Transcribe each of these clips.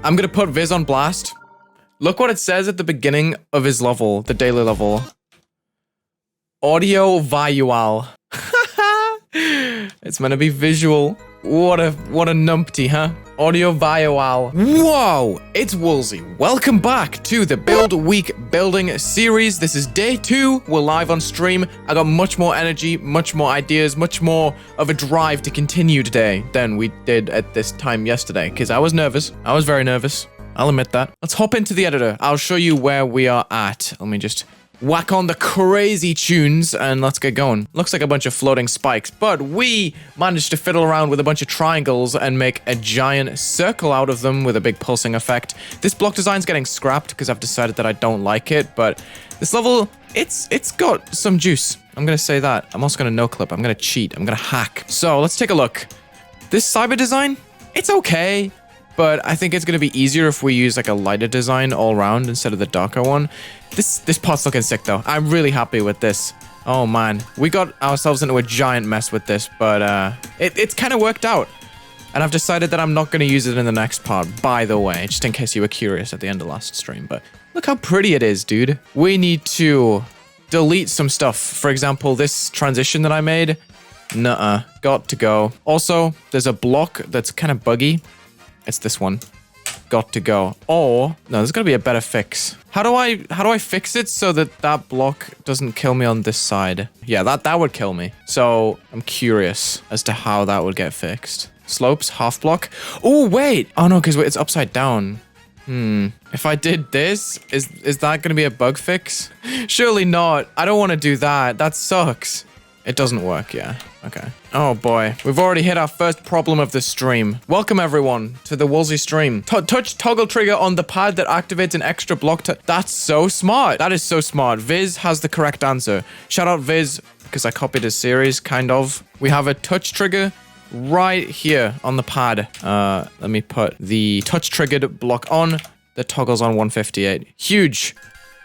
I'm gonna put Viz on blast. Look what it says at the beginning of his level, the daily level. Audio visual. It's meant to be visual. What a numpty, huh? Audio visual. Whoa! It's Wulzy. Welcome back to the Build Week building series. This is day 2. We're live on stream. I got much more energy, much more ideas, much more of a drive to continue today than we did at this time yesterday. Because I was nervous. I was very nervous. I'll admit that. Let's hop into the editor. I'll show you where we are at. Let me just whack on the crazy tunes and let's get going. Looks like a bunch of floating spikes, but we managed to fiddle around with a bunch of triangles and make a giant circle out of them with a big pulsing effect. This block design's getting scrapped because I've decided that I don't like it, but this level, it's got some juice. I'm gonna say that. I'm also gonna no-clip. I'm gonna cheat. I'm gonna hack. So let's take a look. This cyber design, it's okay. But I think it's going to be easier if we use like a lighter design all around instead of the darker one. This part's looking sick though. I'm really happy with this. Oh man, we got ourselves into a giant mess with this, but it's kind of worked out. And I've decided that I'm not going to use it in the next part, by the way, just in case you were curious at the end of last stream. But look how pretty it is, dude. We need to delete some stuff. For example, this transition that I made, nuh-uh, got to go. Also, there's a block that's kind of buggy. It's this one. Got to go. Or no, there's gotta be a better fix. How do I fix it so that that block doesn't kill me on this side? Yeah, that would kill me. So I'm curious as to how that would get fixed. Slopes, half block. Oh wait. Oh no, because it's upside down. If I did this, is that gonna be a bug fix? Surely not. I don't want to do that. That sucks. It doesn't work, yeah. Okay. Oh boy. We've already hit our first problem of the stream. Welcome everyone to the Wulzy stream. Touch toggle trigger on the pad that activates an extra block to— That's so smart. That is so smart. Viz has the correct answer. Shout out Viz, because I copied his series, kind of. We have a touch trigger right here on the pad. Let me put the touch triggered block on. The toggle's on 158. Huge.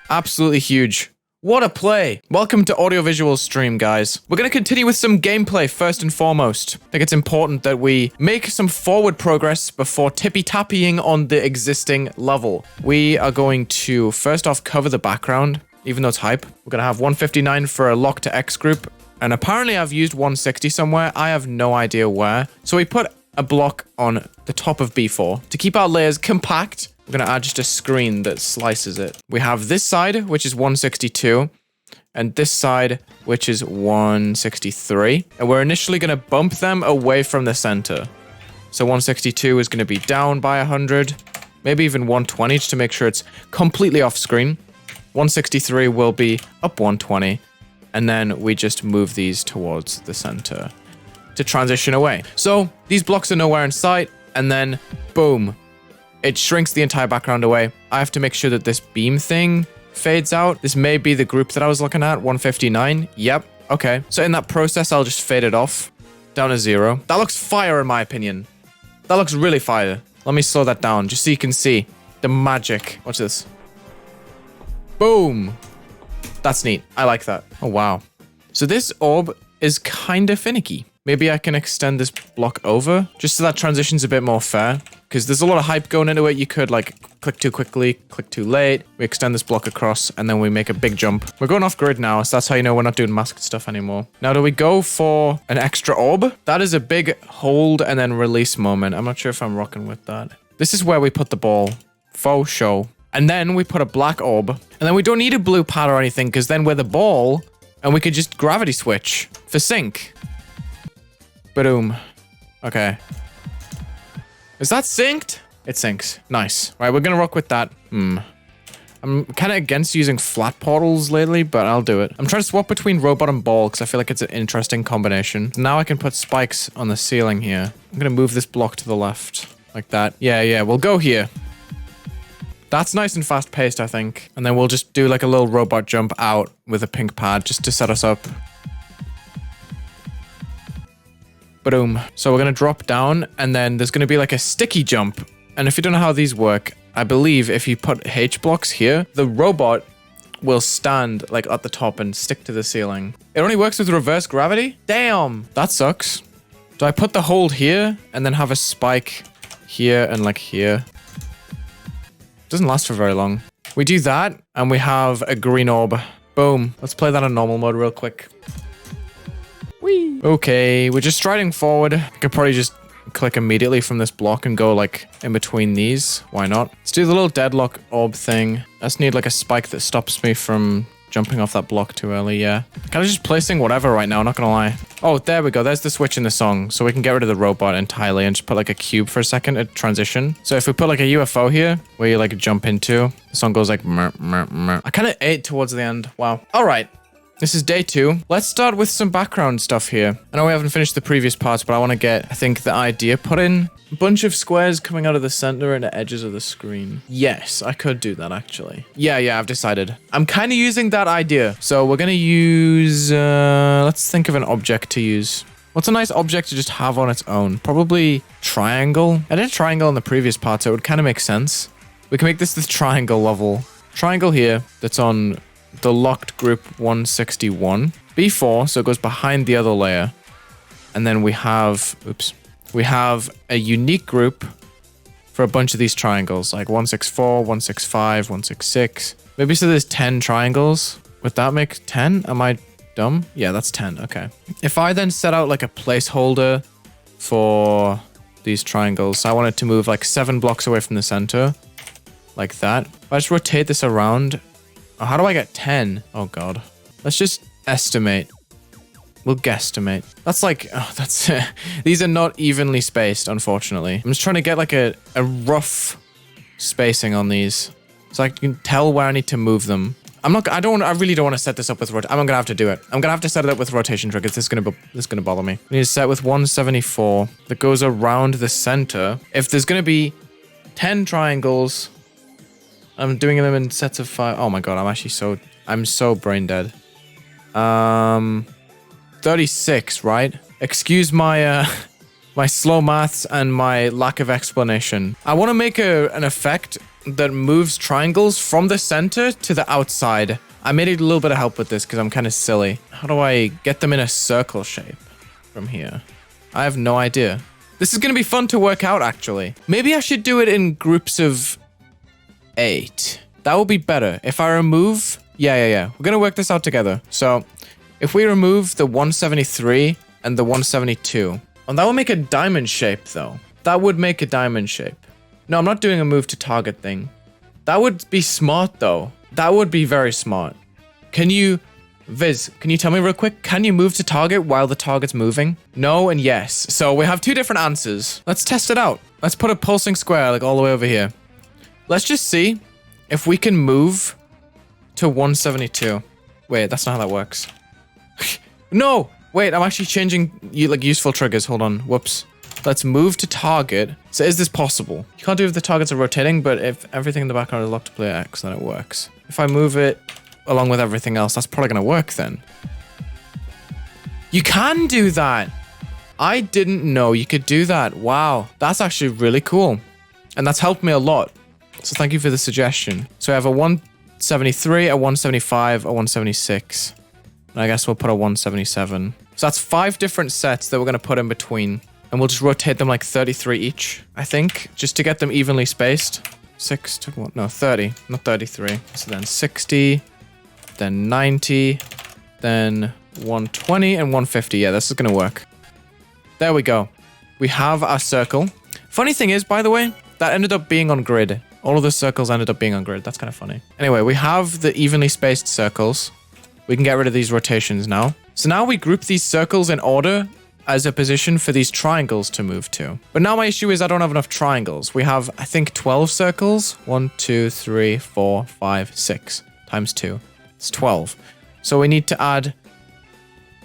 Absolutely huge. What a play. Welcome to audiovisual stream, guys. We're going to continue with some gameplay first and foremost. I think it's important that we make some forward progress before tippy-tappying on the existing level. We are going to first off cover the background, even though it's hype. We're going to have 159 for a lock to X group. And apparently I've used 160 somewhere. I have no idea where. So we put a block on the top of B4 to keep our layers compact. We're going to add just a screen that slices it. We have this side, which is 162, and this side, which is 163. And we're initially going to bump them away from the center. So 162 is going to be down by 100, maybe even 120 just to make sure it's completely off screen. 163 will be up 120, and then we just move these towards the center to transition away. So these blocks are nowhere in sight, and then boom. It shrinks the entire background away. I have to make sure that this beam thing fades out. This may be the group that I was looking at, 159. Yep, okay. So in that process, I'll just fade it off down to 0. That looks fire in my opinion. That looks really fire. Let me slow that down just so you can see the magic. Watch this. Boom. That's neat. I like that. Oh, wow. So this orb is kind of finicky. Maybe I can extend this block over just so that transition's a bit more fair. Because there's a lot of hype going into it. You could like click too quickly, click too late. We extend this block across and then we make a big jump. We're going off grid now, so that's how you know we're not doing masked stuff anymore. Now, do we go for an extra orb? That is a big hold and then release moment. I'm not sure if I'm rocking with that. This is where we put the ball. Faux show. And then we put a black orb. And then we don't need a blue pad or anything because then we're the ball and we could just gravity switch for sync. Boom. Okay. Is that synced? It syncs. Nice. Right, we're gonna rock with that. I'm kind of against using flat portals lately, but I'll do it. I'm trying to swap between robot and ball because I feel like it's an interesting combination. Now I can put spikes on the ceiling here. I'm gonna move this block to the left. Like that. Yeah, we'll go here. That's nice and fast-paced, I think. And then we'll just do like a little robot jump out with a pink pad just to set us up. Boom. So we're going to drop down and then there's going to be like a sticky jump. And if you don't know how these work, I believe if you put H blocks here, the robot will stand like at the top and stick to the ceiling. It only works with reverse gravity? Damn. That sucks. Do I put the hold here and then have a spike here and like here? Doesn't last for very long. We do that, and we have a green orb. Boom. Let's play that on normal mode real quick. Whee. Okay, we're just striding forward. I could probably just click immediately from this block and go like in between these. Why not? Let's do the little deadlock orb thing. I just need like a spike that stops me from jumping off that block too early, yeah. Kind of just placing whatever right now, not gonna lie. Oh, there we go. There's the switch in the song. So we can get rid of the robot entirely and just put like a cube for a second at transition. So if we put like a UFO here, where you like jump into, the song goes like mer, mer, mer. I kind of ate towards the end. Wow. All right. This is day 2. Let's start with some background stuff here. I know we haven't finished the previous parts, but I want to get, I think, the idea put in. A bunch of squares coming out of the center and the edges of the screen. Yes, I could do that, actually. Yeah, I've decided. I'm kind of using that idea. So we're going to use, let's think of an object to use. What's a nice object to just have on its own? Probably triangle. I did a triangle in the previous part, so it would kind of make sense. We can make this the triangle level. Triangle here that's on the locked group 161. B4, so it goes behind the other layer. And then we have, we have a unique group for a bunch of these triangles, like 164, 165, 166. Maybe so there's 10 triangles. Would that make 10? Am I dumb? Yeah, that's 10. Okay. If I then set out like a placeholder for these triangles, so I want it to move like 7 blocks away from the center, like that. If I just rotate this around, oh, how do I get 10? Oh God. Let's just estimate. We'll guesstimate. That's like, oh, that's, these are not evenly spaced, unfortunately. I'm just trying to get like a rough spacing on these so I can tell where I need to move them. I really don't want to set this up with I'm gonna have to do it. I'm gonna have to set it up with rotation triggers. This is gonna bother me. We need to set with 174 that goes around the center. If there's gonna be 10 triangles, I'm doing them in sets of 5. Oh my God, I'm so brain dead. 36, right? Excuse my my slow maths and my lack of explanation. I want to make an effect that moves triangles from the center to the outside. I made a little bit of help with this because I'm kind of silly. How do I get them in a circle shape from here? I have no idea. This is going to be fun to work out, actually. Maybe I should do it in groups of 8. That would be better. If I remove... Yeah. We're going to work this out together. So, if we remove the 173 and the 172... Oh, that would make a diamond shape, though. That would make a diamond shape. No, I'm not doing a move to target thing. That would be smart, though. That would be very smart. Viz, can you tell me real quick? Can you move to target while the target's moving? No and yes. So we have 2 different answers. Let's test it out. Let's put a pulsing square, like, all the way over here. Let's just see if we can move to 172. Wait, that's not how that works. No! Wait, I'm actually changing, useful triggers. Hold on. Whoops. Let's move to target. So is this possible? You can't do it if the targets are rotating, but if everything in the background is locked to player X, then it works. If I move it along with everything else, that's probably going to work then. You can do that. I didn't know you could do that. Wow. That's actually really cool. And that's helped me a lot. So thank you for the suggestion. So I have a 173, a 175, a 176. And I guess we'll put a 177. So that's 5 different sets that we're going to put in between. And we'll just rotate them like 33 each, I think, just to get them evenly spaced. 6 to 1, no, 30, not 33. So then 60, then 90, then 120 and 150. Yeah, this is going to work. There we go. We have our circle. Funny thing is, by the way, that ended up being on grid. All of the circles ended up being on grid. That's kind of funny. Anyway, we have the evenly spaced circles. We can get rid of these rotations now. So now we group these circles in order as a position for these triangles to move to. But now my issue is I don't have enough triangles. We have, I think, 12 circles. 1, 2, 3, 4, 5, 6 times 2. It's 12. So we need to add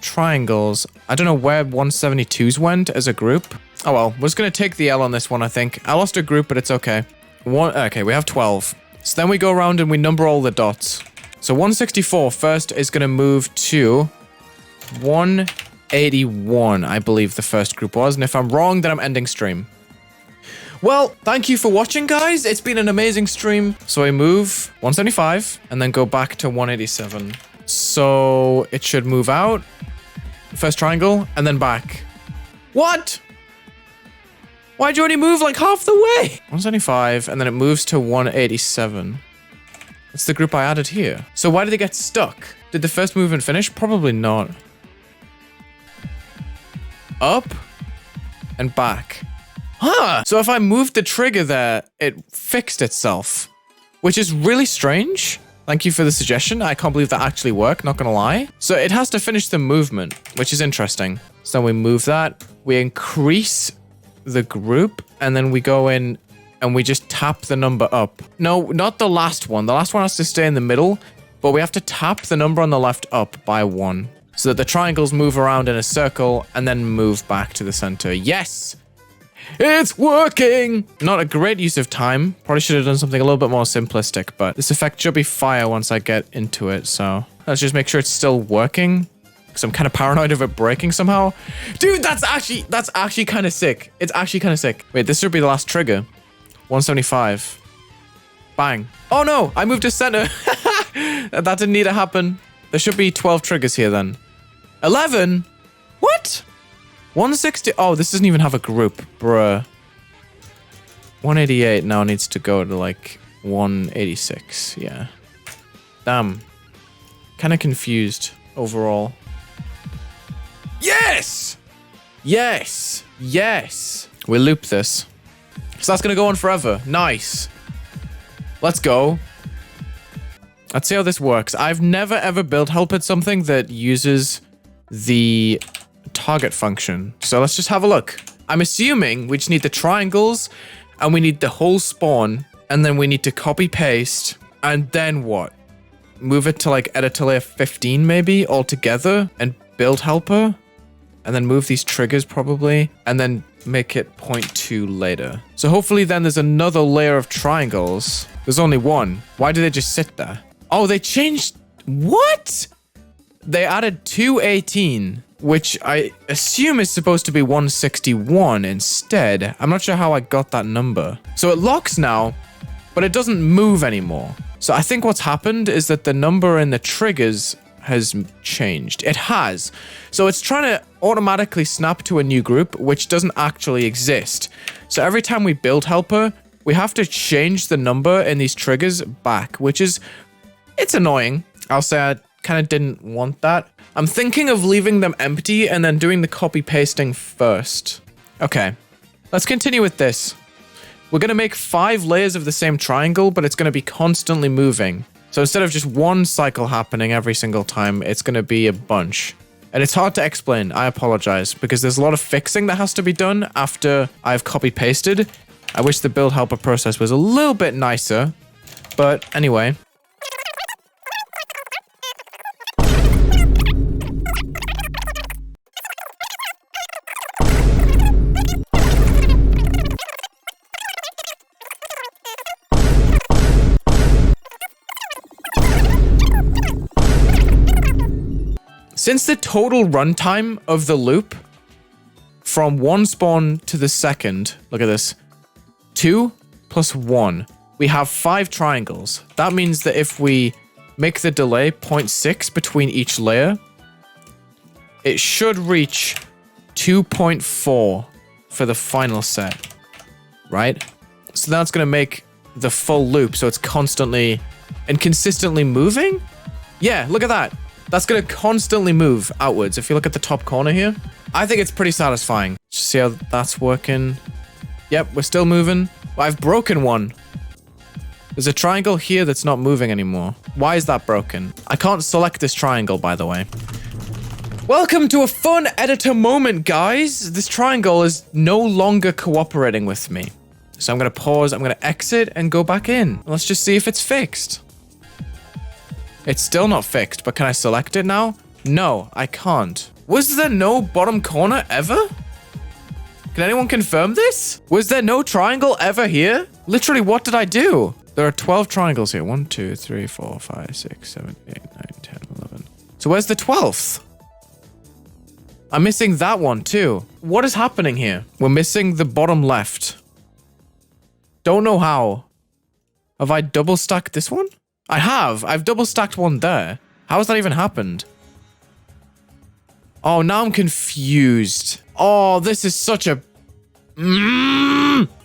triangles. I don't know where 172s went as a group. Oh well, we're just going to take the L on this one, I think. I lost a group, but it's okay. Okay, we have 12. So then we go around and we number all the dots. So 164 first is going to move to 181, I believe the first group was. And if I'm wrong, then I'm ending stream. Well, thank you for watching, guys. It's been an amazing stream. So I move 175 and then go back to 187. So it should move out. First triangle and then back. What? Why'd you only move like half the way? 175, and then it moves to 187. That's the group I added here. So why did they get stuck? Did the first movement finish? Probably not. Up and back. Huh. So if I moved the trigger there, it fixed itself, which is really strange. Thank you for the suggestion. I can't believe that actually worked, not gonna lie. So it has to finish the movement, which is interesting. So we move that, we increase the group, and then we go in and we just tap the number up. No, not the last one. The last one has to stay in the middle, but we have to tap the number on the left up by 1 so that the triangles move around in a circle and then move back to the center. Yes! It's working! Not a great use of time. Probably should have done something a little bit more simplistic, but this effect should be fire once I get into it, so let's just make sure it's still working, because I'm kind of paranoid of it breaking somehow. Dude, that's actually kind of sick. It's actually kind of sick. Wait, this should be the last trigger. 175. Bang. Oh no, I moved to center. That didn't need to happen. There should be 12 triggers here then. 11? What? 160. Oh, this doesn't even have a group. Bruh. 188 now needs to go to like 186. Yeah. Damn. Kind of confused overall. Yes! Yes! Yes! We'll loop this. So that's going to go on forever. Nice. Let's go. Let's see how this works. I've never ever built help at something that uses the target function. So let's just have a look. I'm assuming we just need the triangles and we need the whole spawn and then we need to copy paste and then what? Move it to like editor layer 15 maybe altogether and build helper and then move these triggers probably and then make it 0.2 later. So hopefully then there's another layer of triangles. There's only one. Why do they just sit there? Oh, they changed. What? They added 218, which I assume is supposed to be 161 instead. I'm not sure how I got that number. So it locks now, but it doesn't move anymore. So I think what's happened is that the number in the triggers has changed. It has. So it's trying to automatically snap to a new group, which doesn't actually exist. So every time we build helper, we have to change the number in these triggers back, which is, it's annoying. I'll say I kind of didn't want that. I'm thinking of leaving them empty and then doing the copy pasting first. Okay, let's continue with this. We're going to make 5 layers of the same triangle, but it's going to be constantly moving. So instead of just one cycle happening every single time, it's going to be a bunch. And it's hard to explain, I apologize, because there's a lot of fixing that has to be done after I've copy pasted. I wish the build helper process was a little bit nicer, but anyway. Since the total runtime of the loop from one spawn to the second, look at this, 2 plus 1, we have 5 triangles. That means that if we make the delay 0.6 between each layer, it should reach 2.4 for the final set, right? So that's going to make the full loop, so it's constantly and consistently moving? Yeah, look at that. That's going to constantly move outwards. If you look at the top corner here, I think it's pretty satisfying. Just see how that's working. Yep, we're still moving. I've broken one. There's a triangle here that's not moving anymore. Why is that broken? I can't select this triangle, by the way. Welcome to a fun editor moment, guys. This triangle is no longer cooperating with me. So I'm going to pause, I'm going to exit and go back in. Let's just see if it's fixed. It's still not fixed, but can I select it now? No, I can't. Was there no bottom corner ever? Can anyone confirm this? Was there no triangle ever here? Literally, what did I do? There are 12 triangles here. 1, 2, 3, 4, 5, 6, 7, 8, 9, 10, 11. So where's the 12th? I'm missing that one too. What is happening here? We're missing the bottom left. Don't know how. Have I double stacked this one? I have. I've double stacked one there. How has that even happened? Oh, now I'm confused. Oh, this is such a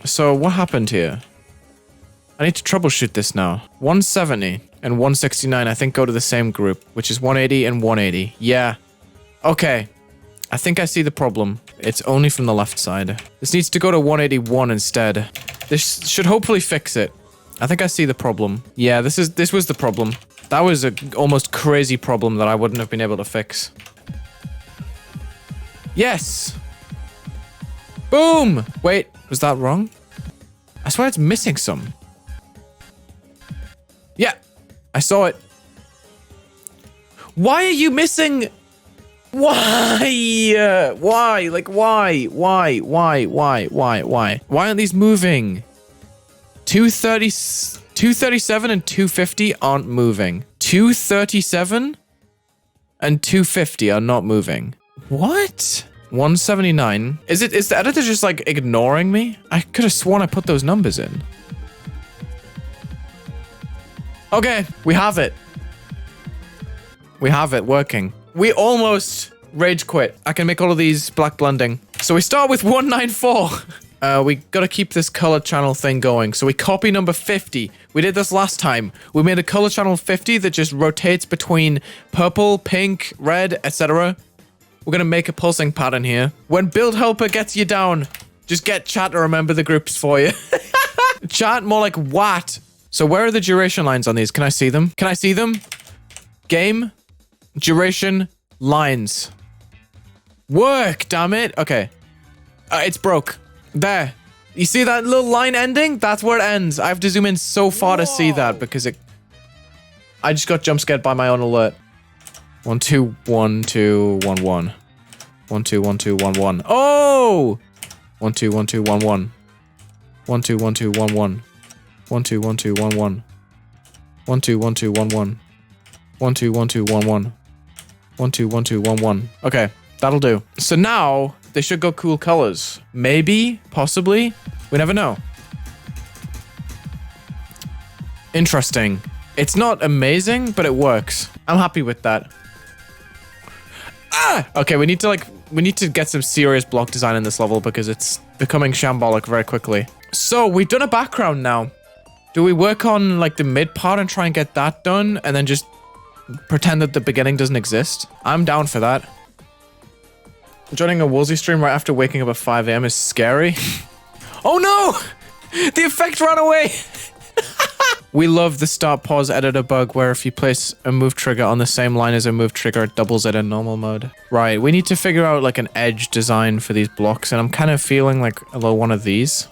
So what happened here? I need to troubleshoot this now. 170 and 169, I think, go to the same group, which is 180 and 180. Yeah. Okay. I think I see the problem. It's only from the left side. This needs to go to 181 instead. This should hopefully fix it. I think I see the problem. Yeah, this was the problem. That was a almost crazy problem that I wouldn't have been able to fix. Yes. Boom. Wait, was that wrong? I swear it's missing some. Yeah, I saw it. Why are you missing? Why? Why? Like, why? Why? Why? Why? Why? Why? Why aren't these moving? 237 and 250 aren't moving. 237 and 250 are not moving. What? 179. Is the editor just like ignoring me? I could have sworn I put those numbers in. Okay, we have it. We have it working. We almost rage quit. I can make all of these black blending. So we start with 194. We gotta keep this color channel thing going. So we copy number 50. We did this last time. We made a color channel 50 that just rotates between purple, pink, red, etc. We're gonna make a pulsing pattern here. When build helper gets you down, just get chat to remember the groups for you. Chat, more like what? So where are the duration lines on these? Can I see them? Can I see them? Game, duration, lines. Work, damn it. Okay. It's broke. There. You see that little line ending? That's where it ends. I have to zoom in so far to see that because I just got jump scared by my own alert. 1 2 1 2 1 1. 1 2 1 2 1 1. Oh! 1 2 1 2 1 1. 1 2 1 2 1 1. 1 2 1 2 1 1. 1 2 1 2 1 1. 1 2 1 2 1 1. 1 2 1 2 1 1. Okay, that'll do. So now they should go cool colors. Maybe, possibly. We never know. Interesting. It's not amazing, but it works. I'm happy with that. Ah! Okay, we need to get some serious block design in this level because it's becoming shambolic very quickly. So we've done a background now. Do we work on like the mid part and try and get that done and then just pretend that the beginning doesn't exist? I'm down for that. Joining a Wulzy stream right after waking up at 5 AM is scary. Oh no! The effect ran away! We love the start pause editor bug where if you place a move trigger on the same line as a move trigger, it doubles it in normal mode. Right, we need to figure out like an edge design for these blocks and I'm kind of feeling like a little one of these.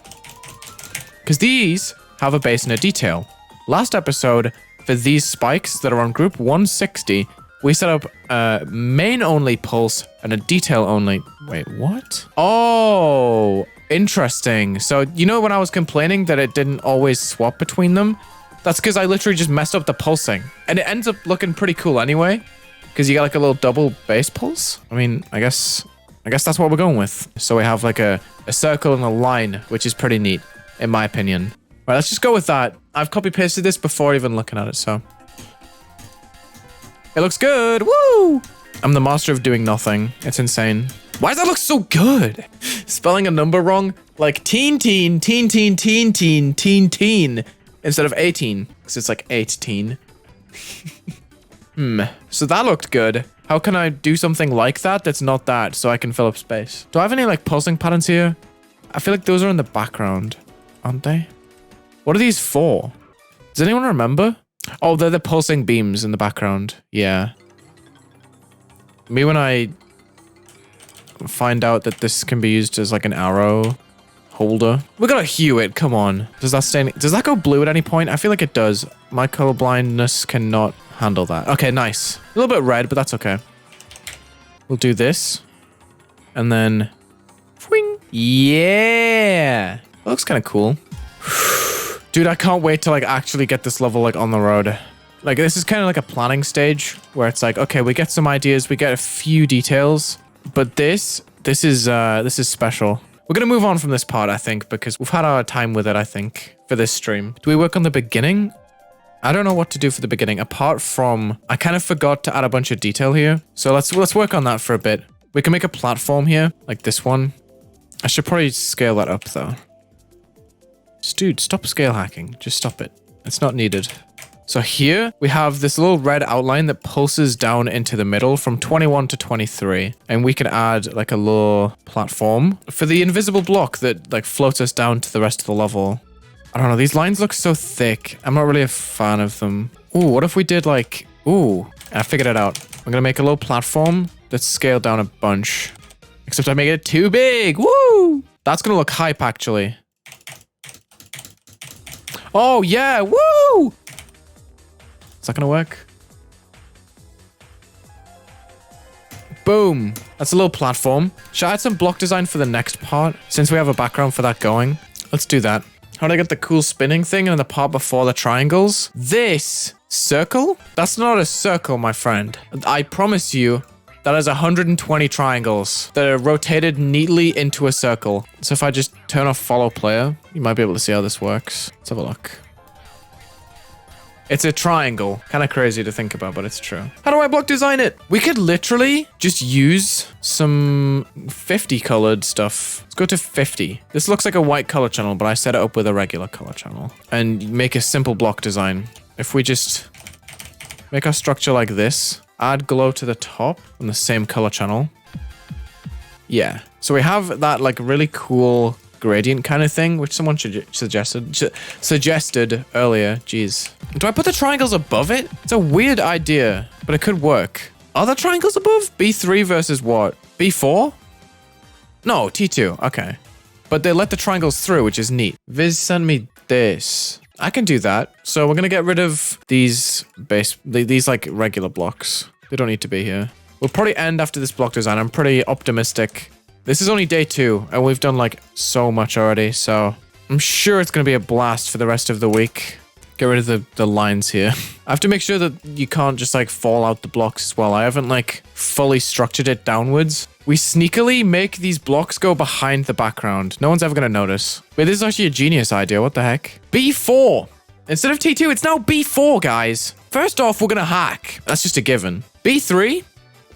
Because these have a base and a detail. Last episode, for these spikes that are on group 160, we set up a main only pulse and a detail only. Wait, what? Oh, interesting. So, you know when I was complaining that it didn't always swap between them? That's because I literally just messed up the pulsing. And it ends up looking pretty cool anyway. Because you get like a little double base pulse. I mean, I guess that's what we're going with. So we have like a circle and a line, which is pretty neat, in my opinion. Right, let's just go with that. I've copy-pasted this before even looking at it, so. It looks good, woo! I'm the master of doing nothing. It's insane. Why does that look so good? Spelling a number wrong? Like teen, instead of 18. Because it's like 18. So that looked good. How can I do something like that that's not that so I can fill up space? Do I have any like pulsing patterns here? I feel like those are in the background, aren't they? What are these for? Does anyone remember? Oh, they're the pulsing beams in the background. Yeah. Maybe when I find out that this can be used as like an arrow holder. We gotta hue it, come on. Does that go blue at any point? I feel like it does. My colorblindness cannot handle that. Okay, nice. A little bit red, but that's okay. We'll do this. And then... Whing. Yeah! That looks kind of cool. Dude, I can't wait to like actually get this level like on the road. Like this is kind of like a planning stage where it's like, okay, we get some ideas, we get a few details, but this is special. We're gonna move on from this part, I think, because we've had our time with it, I think, for this stream. Do we work on the beginning? I don't know what to do for the beginning, apart from I kind of forgot to add a bunch of detail here. So let's work on that for a bit. We can make a platform here, like this one. I should probably scale that up though. Dude, stop scale hacking. Just stop it. It's not needed. So here we have this little red outline that pulses down into the middle from 21 to 23. And we can add like a little platform for the invisible block that like floats us down to the rest of the level. I don't know. These lines look so thick. I'm not really a fan of them. Ooh, what if we did like... Ooh, I figured it out. I'm going to make a little platform that's scaled down a bunch. Except I make it too big. Woo! That's going to look hype, actually. Oh, yeah. Woo! Is that going to work? Boom. That's a little platform. Should I add some block design for the next part? Since we have a background for that going. Let's do that. How do I get the cool spinning thing in the part before the triangles? This circle? That's not a circle, my friend. I promise you that is 120 triangles that are rotated neatly into a circle. So if I just turn off follow player, you might be able to see how this works. Let's have a look. It's a triangle. Kind of crazy to think about, but it's true. How do I block design it? We could literally just use some 50 colored stuff. Let's go to 50. This looks like a white color channel, but I set it up with a regular color channel. And make a simple block design. If we just make our structure like this, add glow to the top on the same color channel. Yeah. So we have that like really cool gradient kind of thing, which someone suggested earlier. Jeez. Do I put the triangles above it? It's a weird idea, but it could work. Are the triangles above? B3 versus what? B4? No, T2. Okay. But they let the triangles through, which is neat. Viz sent me this. I can do that. So we're going to get rid of these these like regular blocks. They don't need to be here. We'll probably end after this block design. I'm pretty optimistic. This is only day 2, and we've done like so much already, so I'm sure it's going to be a blast for the rest of the week. Get rid of the lines here. I have to make sure that you can't just like fall out the blocks as well. I haven't like fully structured it downwards. We sneakily make these blocks go behind the background. No one's ever going to notice. Wait, this is actually a genius idea. What the heck? B4. Instead of T2, it's now B4, guys. First off, we're going to hack. That's just a given. B3.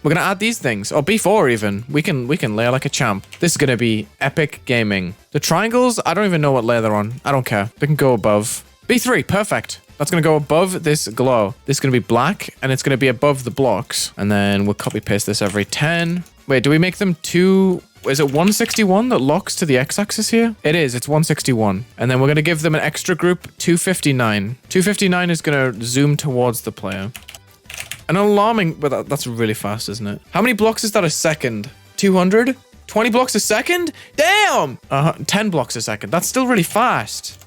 We're going to add these things. Or B4 even. We can layer like a champ. This is going to be epic gaming. The triangles, I don't even know what layer they're on. I don't care. They can go above. B3, perfect. That's going to go above this glow. This is going to be black, and it's going to be above the blocks. And then we'll copy paste this every 10. Wait, do we make them two? Is it 161 that locks to the x-axis here? It is. It's 161. And then we're going to give them an extra group, 259. 259 is going to zoom towards the player. An alarming, but that's really fast, isn't it? How many blocks is that a second? 200? 20 blocks a second? Damn! 10 blocks a second. That's still really fast.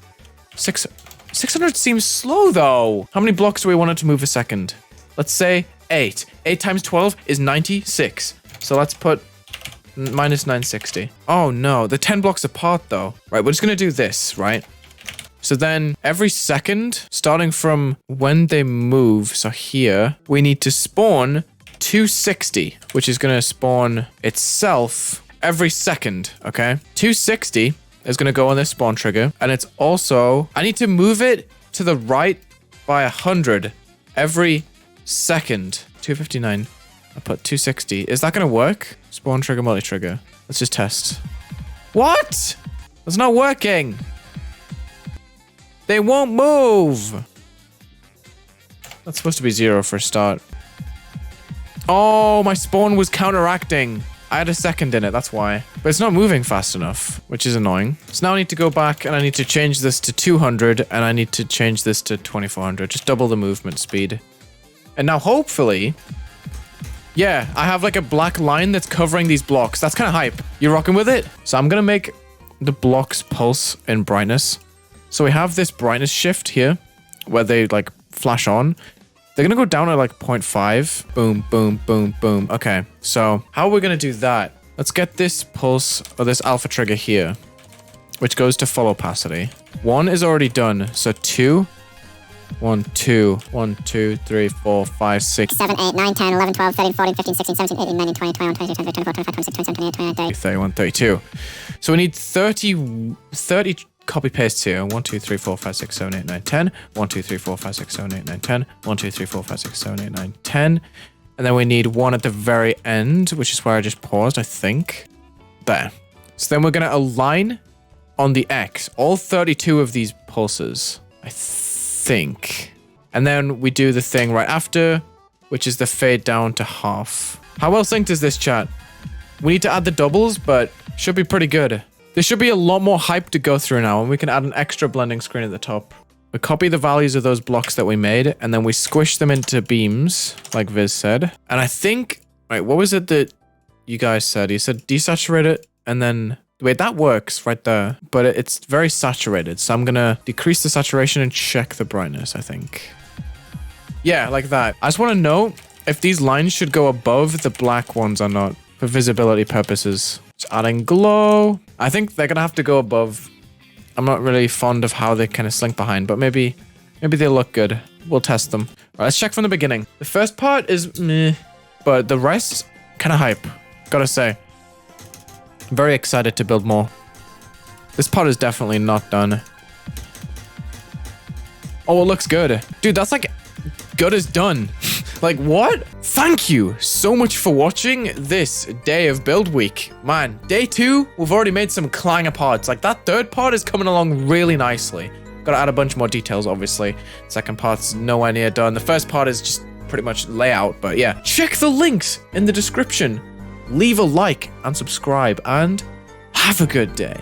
600 seems slow, though. How many blocks do we want it to move a second? Let's say 8. 8 times 12 is 96. So let's put minus 960. Oh, no. They're 10 blocks apart, though. Right, we're just going to do this, right? So then every second, starting from when they move, so here, we need to spawn 260, which is going to spawn itself every second, okay? 260 is going to go on this spawn trigger, and it's also, I need to move it to the right by 100 every second. 259, I put 260. Is that going to work? Spawn trigger, multi-trigger. Let's just test. What? It's not working. They won't move. That's supposed to be 0 for a start. Oh, my spawn was counteracting. I had a second in it, that's why. But it's not moving fast enough, which is annoying. So now I need to go back and I need to change this to 200 and I need to change this to 2400. Just double the movement speed. And now hopefully, yeah, I have like a black line that's covering these blocks. That's kind of hype. You rocking with it? So I'm going to make the blocks pulse in brightness. So we have this brightness shift here where they like flash on. They're going to go down at like 0.5. Boom, boom, boom, boom. Okay, so how are we going to do that? Let's get this pulse or this alpha trigger here, which goes to full opacity. 1 is already done. So 2. 1, 2, 1, 2, 3, 4, 5, 6, 7, 8, 9, 10, 11, 12, 13, 14, 15, 16, 17, 18, 19, 20, 21, 22, 23, 24, 25, 26, 27, 28, 29, 30. 31, 32. So we need 30 copy pastes here. 1, 2, 3, 4, 5, 6, 7, 8, 9, 10. 1, 2, 3, 4, 5, 6, 7, 8, 9, 10. 1, 2, 3, 4, 5, 6, 7, 8, 9, 10. And then we need 1 at the very end, which is where I just paused, I think. There. So then we're going to align on the X, all 32 of these pulses, I think. And then we do the thing right after, which is the fade down to half. How well synced is this, chat? We need to add the doubles, but should be pretty good. There should be a lot more hype to go through now, and we can add an extra blending screen at the top. We copy the values of those blocks that we made, and then we squish them into beams, like Viz said. And I think, right, what was it that you guys said? You said desaturate it, and then, wait, that works right there, but it's very saturated. So I'm gonna decrease the saturation and check the brightness, I think. Yeah, like that. I just want to know if these lines should go above the black ones or not, for visibility purposes. Just adding glow. I think they're gonna have to go above. I'm not really fond of how they kind of slink behind, but maybe they look good. We'll test them. All right, let's check from the beginning. The first part is meh, but the rest, kind of hype. Gotta say. I'm very excited to build more. This part is definitely not done. Oh, it looks good. Dude, that's like good as done. Like, what? Thank you so much for watching this day of build week. Man, day 2, we've already made some clanger parts. Like, that third part is coming along really nicely. Gotta add a bunch more details, obviously. Second part's nowhere near done. The first part is just pretty much layout, but yeah. Check the links in the description. Leave a like and subscribe, and have a good day.